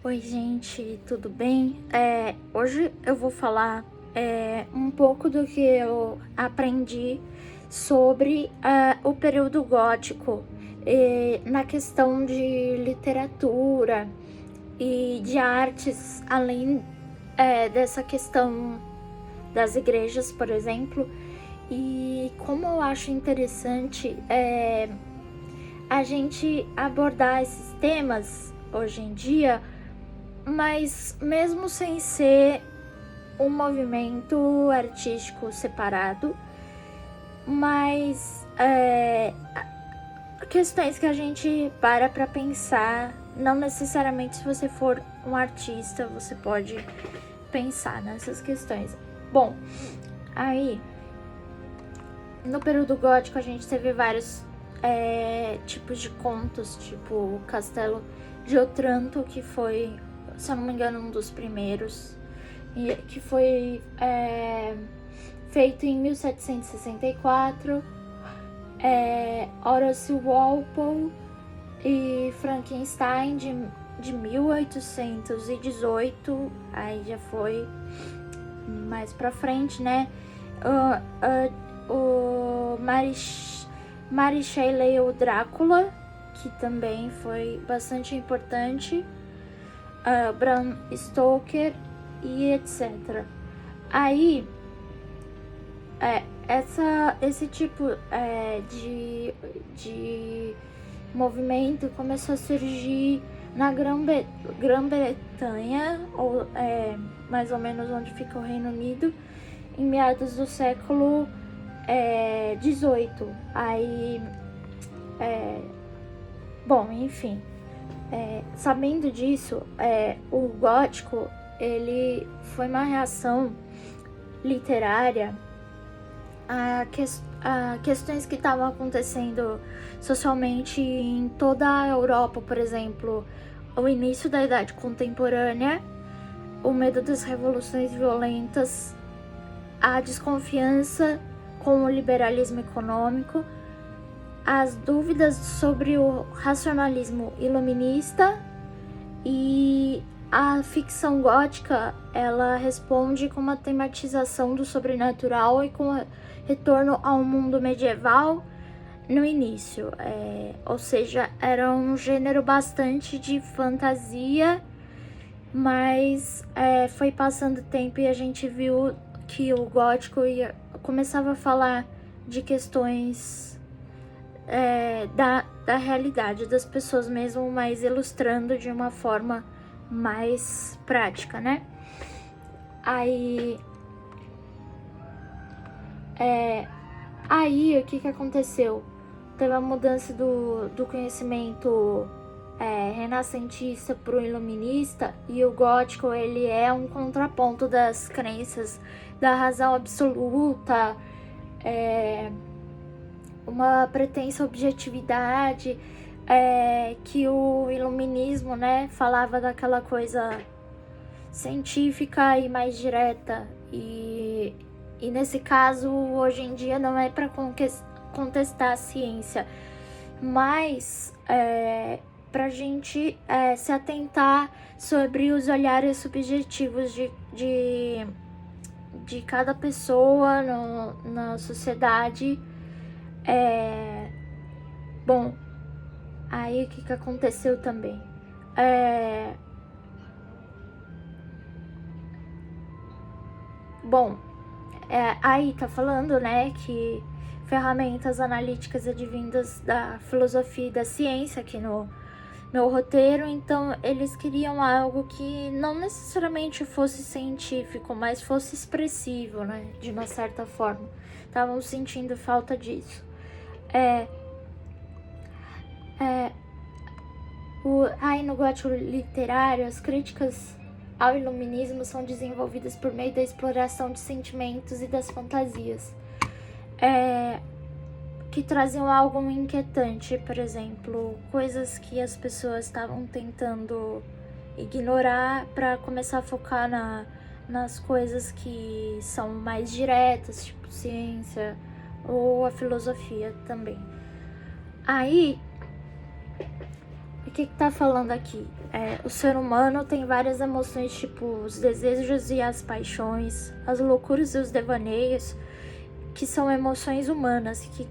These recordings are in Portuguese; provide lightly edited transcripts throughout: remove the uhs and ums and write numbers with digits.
Oi, gente, tudo bem? Hoje eu vou falar um pouco do que eu aprendi sobre o período gótico na questão de literatura e de artes, além dessa questão das igrejas, por exemplo. E como eu acho interessante a gente abordar esses temas hoje em dia, mas mesmo sem ser um movimento artístico separado, mas questões que a gente para pensar, não necessariamente se você for um artista, você pode pensar nessas questões. Bom, aí, no período gótico a gente teve vários tipos de contos, tipo o Castelo de Otranto, que foi, se eu não me engano, um dos primeiros, que foi feito em 1764, Horace Walpole e Frankenstein de 1818, aí já foi mais pra frente, né? O Mary Shelley, o Drácula, que também foi bastante importante, Bram Stoker e etc. Aí, esse tipo de movimento começou a surgir na Grã-Bretanha, ou mais ou menos onde fica o Reino Unido, em meados do século XVIII. Aí, bom, enfim, sabendo disso, o gótico ele foi uma reação literária a questões que estavam acontecendo socialmente em toda a Europa, por exemplo, o início da Idade Contemporânea, o medo das revoluções violentas, a desconfiança com o liberalismo econômico, as dúvidas sobre o racionalismo iluminista, e a ficção gótica ela responde com uma tematização do sobrenatural e com retorno ao mundo medieval no início, ou seja, era um gênero bastante de fantasia, mas foi passando o tempo e a gente viu que o gótico começava a falar de questões da realidade das pessoas mesmo, mas ilustrando de uma forma mais prática, né? Aí o que aconteceu? Teve a mudança do conhecimento renascentista para o iluminista, e o gótico ele é um contraponto das crenças da razão absoluta, uma pretensa objetividade, que o iluminismo, né, falava daquela coisa científica e mais direta, e nesse caso hoje em dia não é para contestar a ciência, mas para a gente se atentar sobre os olhares subjetivos de cada pessoa na sociedade. Bom, aí o que aconteceu também? Aí tá falando, né, que ferramentas analíticas advindas da filosofia e da ciência aqui no meu roteiro, então eles queriam algo que não necessariamente fosse científico, mas fosse expressivo, né, de uma certa forma. Estavam sentindo falta disso. Aí no gótico literário, as críticas ao iluminismo são desenvolvidas por meio da exploração de sentimentos e das fantasias, que traziam algo inquietante, por exemplo, coisas que as pessoas estavam tentando ignorar para começar a focar nas coisas que são mais diretas, tipo ciência ou a filosofia também. Aí, o que tá falando aqui? O ser humano tem várias emoções, tipo os desejos e as paixões, as loucuras e os devaneios, que são emoções humanas, que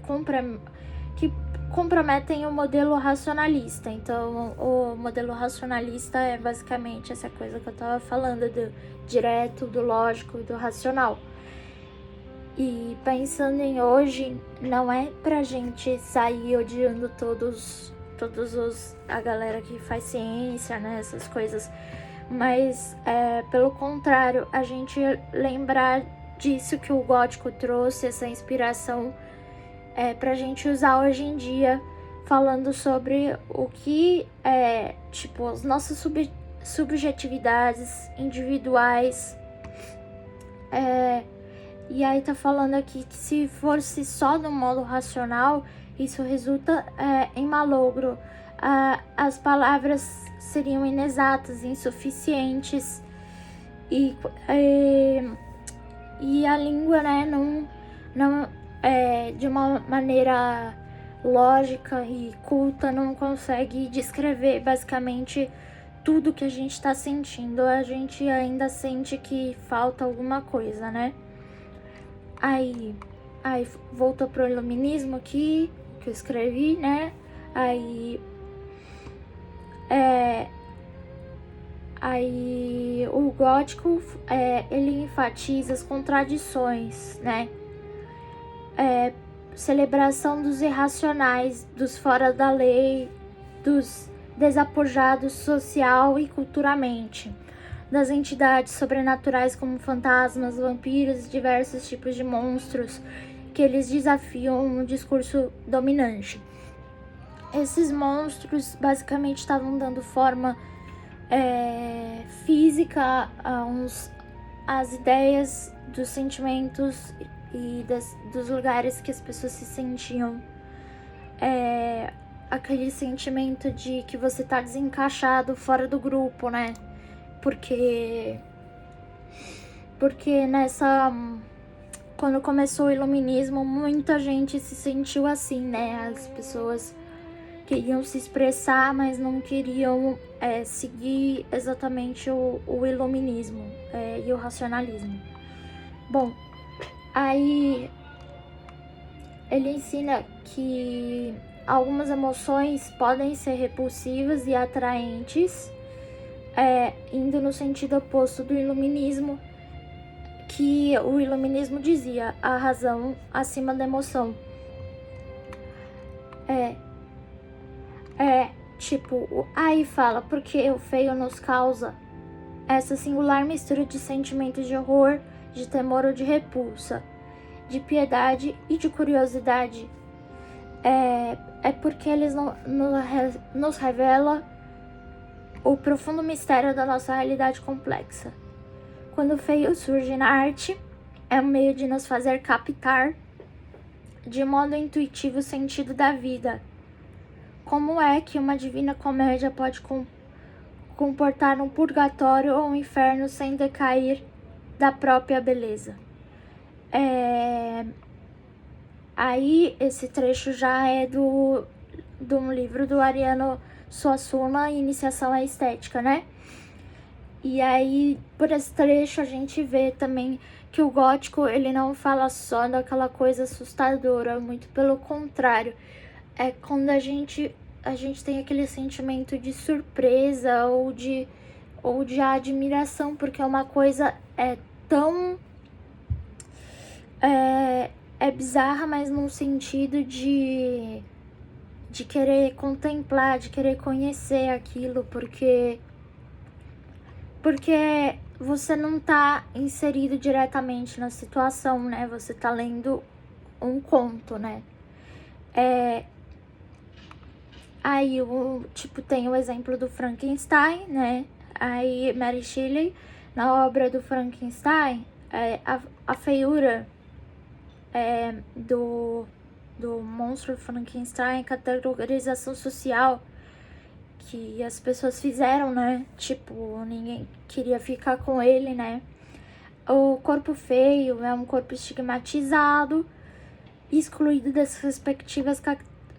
comprometem o modelo racionalista. Então, o modelo racionalista é basicamente essa coisa que eu tava falando, do direto, do lógico e do racional. E pensando em hoje, não é pra gente sair odiando a galera que faz ciência, né, essas coisas, mas pelo contrário, a gente lembrar disso que o gótico trouxe, essa inspiração, pra gente usar hoje em dia, falando sobre o que tipo, as nossas subjetividades individuais. E aí tá falando aqui que se fosse só no modo racional, isso resulta em malogro. As palavras seriam inexatas, insuficientes, e a língua, né, não de uma maneira lógica e culta, não consegue descrever basicamente tudo que a gente está sentindo. A gente ainda sente que falta alguma coisa, né? Aí voltou pro iluminismo aqui, que eu escrevi, né? Aí o gótico, ele enfatiza as contradições, né? Celebração dos irracionais, dos fora da lei, dos desapojados social e culturalmente, das entidades sobrenaturais como fantasmas, vampiros e diversos tipos de monstros que eles desafiam um discurso dominante. Esses monstros basicamente estavam dando forma física às ideias, dos sentimentos e dos lugares que as pessoas se sentiam. Aquele sentimento de que você tá desencaixado fora do grupo, né? Porque quando começou o iluminismo, muita gente se sentiu assim, né? As pessoas queriam se expressar, mas não queriam seguir exatamente o iluminismo e o racionalismo. Bom, aí ele ensina que algumas emoções podem ser repulsivas e atraentes, indo no sentido oposto do iluminismo, que o iluminismo dizia a razão acima da emoção. Tipo, aí fala, porque o feio nos causa essa singular mistura de sentimentos de horror, de temor ou de repulsa, de piedade e de curiosidade. Porque eles nos revela o profundo mistério da nossa realidade complexa. Quando o feio surge na arte, é um meio de nos fazer captar de modo intuitivo o sentido da vida. Como é que uma divina comédia pode comportar um purgatório ou um inferno sem decair da própria beleza? Aí esse trecho já é de um livro do Ariano Suassuna, Iniciação à Estética, né? E aí, por esse trecho, a gente vê também que o gótico, ele não fala só daquela coisa assustadora, muito pelo contrário. É quando a gente tem aquele sentimento de surpresa ou de admiração, porque é uma coisa tão bizarra, mas num sentido de querer contemplar, de querer conhecer aquilo, porque você não tá inserido diretamente na situação, né? Você tá lendo um conto, né? Aí, tem o exemplo do Frankenstein, né? Aí, Mary Shelley, na obra do Frankenstein, a feiura do monstro Frankenstein, categorização social que as pessoas fizeram, né? Tipo, ninguém queria ficar com ele, né? O corpo feio é um corpo estigmatizado, excluído das respectivas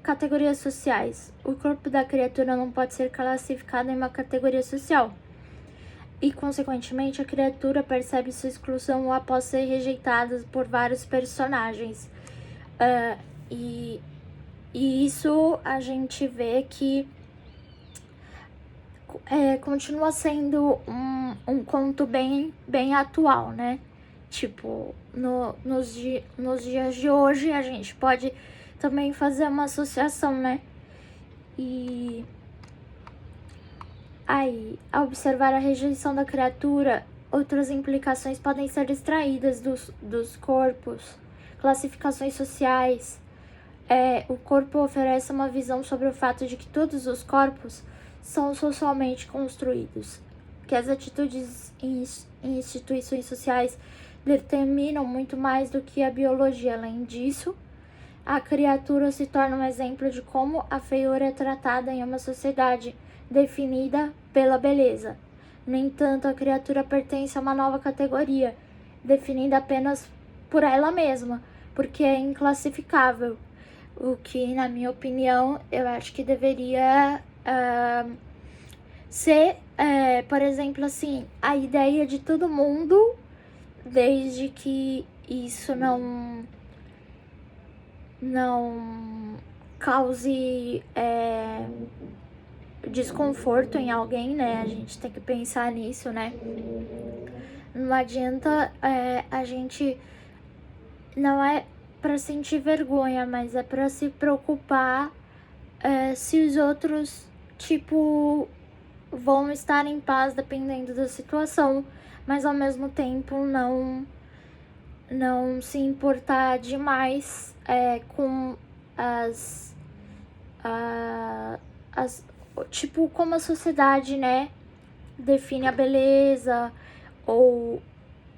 categorias sociais. O corpo da criatura não pode ser classificado em uma categoria social. E, consequentemente, a criatura percebe sua exclusão após ser rejeitada por vários personagens. E isso a gente vê que continua sendo um conto bem atual, né? Tipo, nos dias de hoje a gente pode também fazer uma associação, né? E aí, ao observar a rejeição da criatura, outras implicações podem ser extraídas dos corpos, classificações sociais. O corpo oferece uma visão sobre o fato de que todos os corpos são socialmente construídos, que as atitudes em instituições sociais determinam muito mais do que a biologia. Além disso, a criatura se torna um exemplo de como a feiura é tratada em uma sociedade definida pela beleza. No entanto, a criatura pertence a uma nova categoria, definida apenas por ela mesma, porque é inclassificável. O que, na minha opinião, eu acho que deveria ser, por exemplo, assim, a ideia de todo mundo, desde que isso não cause desconforto em alguém, né? A gente tem que pensar nisso, né? Não adianta a gente... Não é para sentir vergonha, mas é para se preocupar se os outros, tipo, vão estar em paz dependendo da situação, mas ao mesmo tempo não se importar demais com tipo, como a sociedade, né, define a beleza, ou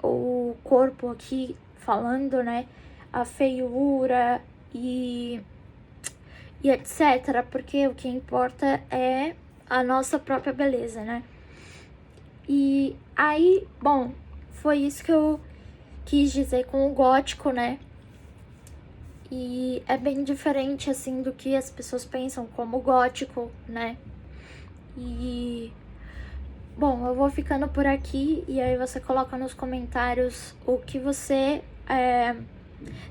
o corpo aqui falando, né, a feiura e etc, porque o que importa é a nossa própria beleza, né? E aí, bom, foi isso que eu quis dizer com o gótico, né? E é bem diferente, assim, do que as pessoas pensam como gótico, né? E... bom, eu vou ficando por aqui e aí você coloca nos comentários o que você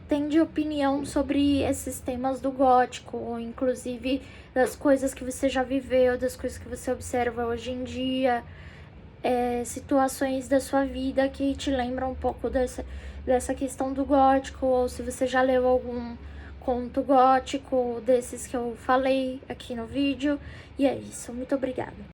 tem de opinião sobre esses temas do gótico, ou inclusive das coisas que você já viveu, das coisas que você observa hoje em dia, situações da sua vida que te lembram um pouco dessa questão do gótico, ou se você já leu algum conto gótico desses que eu falei aqui no vídeo. E é isso, muito obrigada.